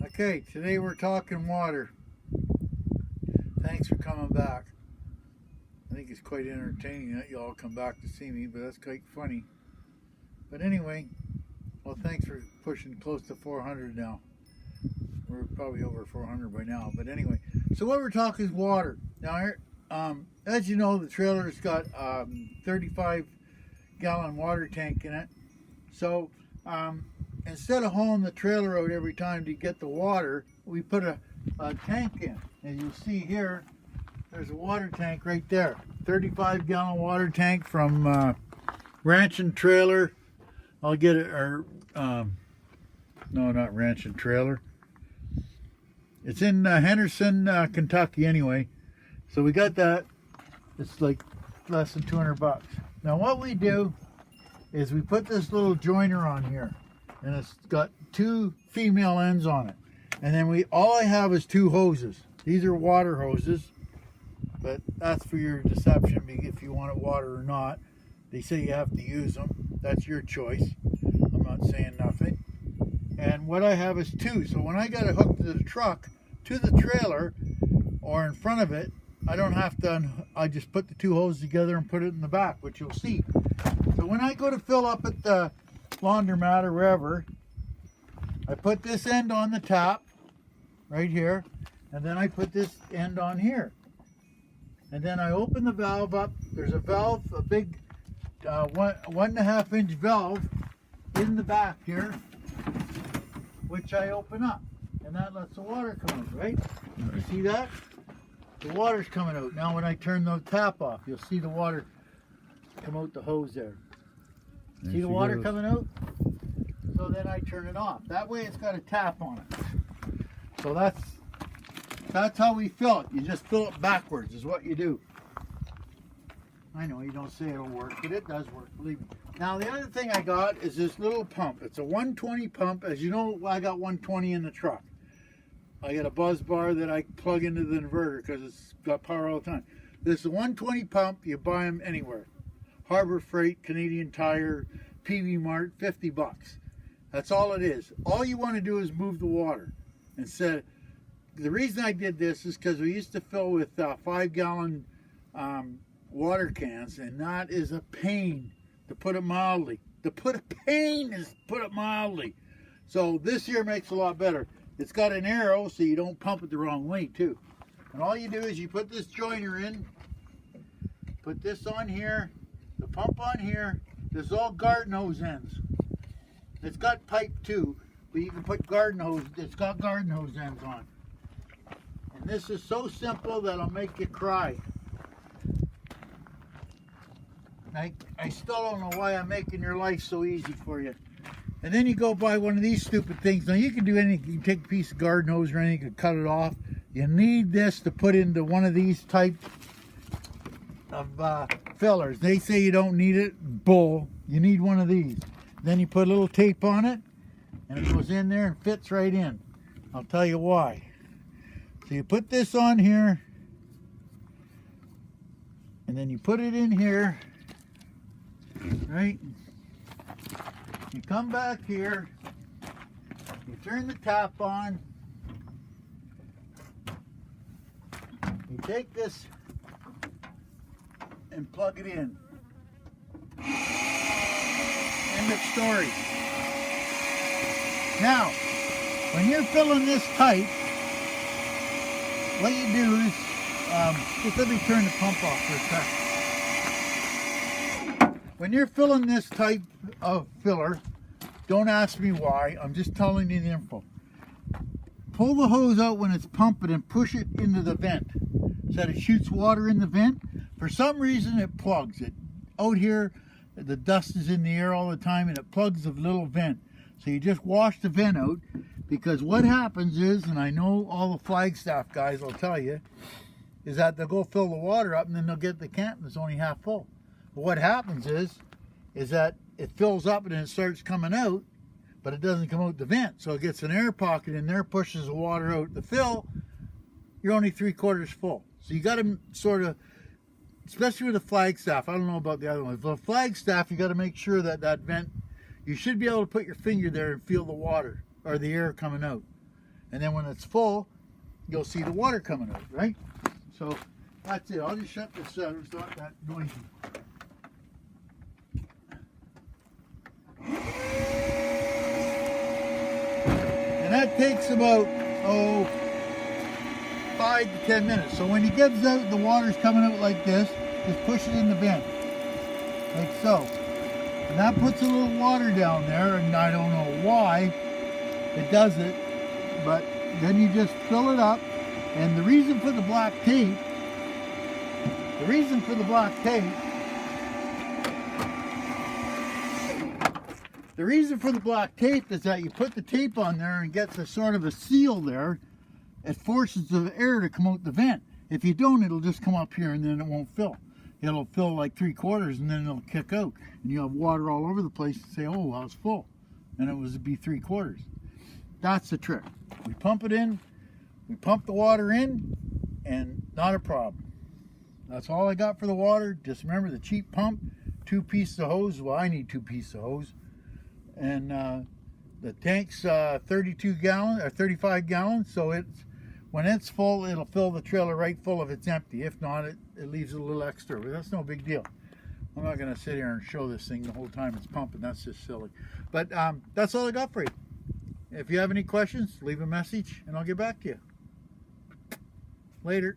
Okay, today we're talking water. Thanks for coming back. I think it's quite entertaining that you all come back to see me, but that's quite funny. But anyway, well, thanks for pushing close to 400 now. We're probably over 400 by now, but anyway. So what we're talking is water. Now, as you know, the trailer's got 35-gallon water tank in it. So instead of hauling the trailer out every time to get the water, we put a tank in. As you see here, there's a water tank right there. 35-gallon water tank from Ranch and Trailer. I'll get it, or no, not Ranch and Trailer. It's in Henderson, Kentucky anyway. So we got that. It's like less than 200 bucks. Now what we do is we put this little joiner on here, and it's got two female ends on it. And then all I have is two hoses. These are water hoses, but that's for your deception if you want it water or not. They say you have to use them. That's your choice. I'm not saying nothing. And what I have is two. So when I got it hooked to the truck, to the trailer, or in front of it, I don't have to, I just put the two hoses together and put it in the back, which you'll see. So when I go to fill up at the laundromat or wherever, I put this end on the tap, right here, and then I put this end on here. And then I open the valve up. There's a valve, a big 1.5 inch valve in the back here, which I open up. And that lets the water come out, right? You see that? The water's coming out. Now when I turn the tap off, you'll see the water come out the hose there. See the water coming out? So then I turn it off. That way it's got a tap on it. So that's how we fill it. You just fill it backwards is what you do. I know you don't say it'll work, but it does work, believe me. Now the other thing I got is this little pump. It's a 120 pump. As you know, I got 120 in the truck. I got a buzz bar that I plug into the inverter because it's got power all the time. This is a 120 pump. You buy them anywhere. Harbor Freight, Canadian Tire, PV Mart, 50 bucks. That's all it is. All you want to do is move the water. Instead, the reason I did this is because we used to fill with 5-gallon water cans, and that is a pain, to put it mildly. To put it mildly. So this here makes it a lot better. It's got an arrow so you don't pump it the wrong way too. And all you do is you put this joiner in, put this on here, the pump on here. This is all garden hose ends. It's got pipe too, but you can put garden hose. It's got garden hose ends on. And this is so simple that it'll make you cry. I still don't know why I'm making your life so easy for you. And then you go buy one of these stupid things. Now you can do anything. You can take a piece of garden hose or anything, you can cut it off. You need this to put into one of these type of fillers. They say you don't need it. Bull. You need one of these. Then you put a little tape on it, and it goes in there and fits right in. I'll tell you why. So you put this on here, and then you put it in here, right? You come back here, you turn the tap on, you take this and plug it in. End of story. Now, when you're filling this tight, what you do is, just let me turn the pump off for a second. When you're filling this type of filler, don't ask me why, I'm just telling you the info. Pull the hose out when it's pumping and push it into the vent so that it shoots water in the vent. For some reason it plugs it. Out here, the dust is in the air all the time and it plugs the little vent. So you just wash the vent out, because what happens is, and I know all the Flagstaff guys will tell you, is that they'll go fill the water up and then they'll get the can that's only half full. But what happens is that it fills up and then it starts coming out, but it doesn't come out the vent. So it gets an air pocket in there, pushes the water out. The fill, you're only 3/4 full. So you got to sort of, especially with the Flagstaff, I don't know about the other ones. For the Flagstaff, you got to make sure that that vent, you should be able to put your finger there and feel the water or the air coming out. And then when it's full, you'll see the water coming out, right? So that's it. I'll just shut this so it's not that noisy. And that takes about, 5 to 10 minutes. So when he gives out, the water's coming out like this, just push it in the bin, like so. And that puts a little water down there, and I don't know why it does it, but then you just fill it up. And the reason for the black tape, is that you put the tape on there and gets a sort of a seal there. It forces the air to come out the vent. If you don't, it'll just come up here and then it won't fill. It'll fill like 3/4 and then it'll kick out. And you have water all over the place and say, oh, well, it's full. And it would be 3/4. That's the trick. We pump it in, we pump the water in, and not a problem. That's all I got for the water. Just remember the cheap pump, 2 pieces of hose. Well, I need 2 pieces of hose. And the tank's 32 gallons or 35 gallons, so when it's full, it'll fill the trailer right full if it's empty. If not, it leaves a little extra, but that's no big deal. I'm not going to sit here and show this thing the whole time it's pumping. That's just silly. But that's all I got for you. If you have any questions, leave a message and I'll get back to you. Later.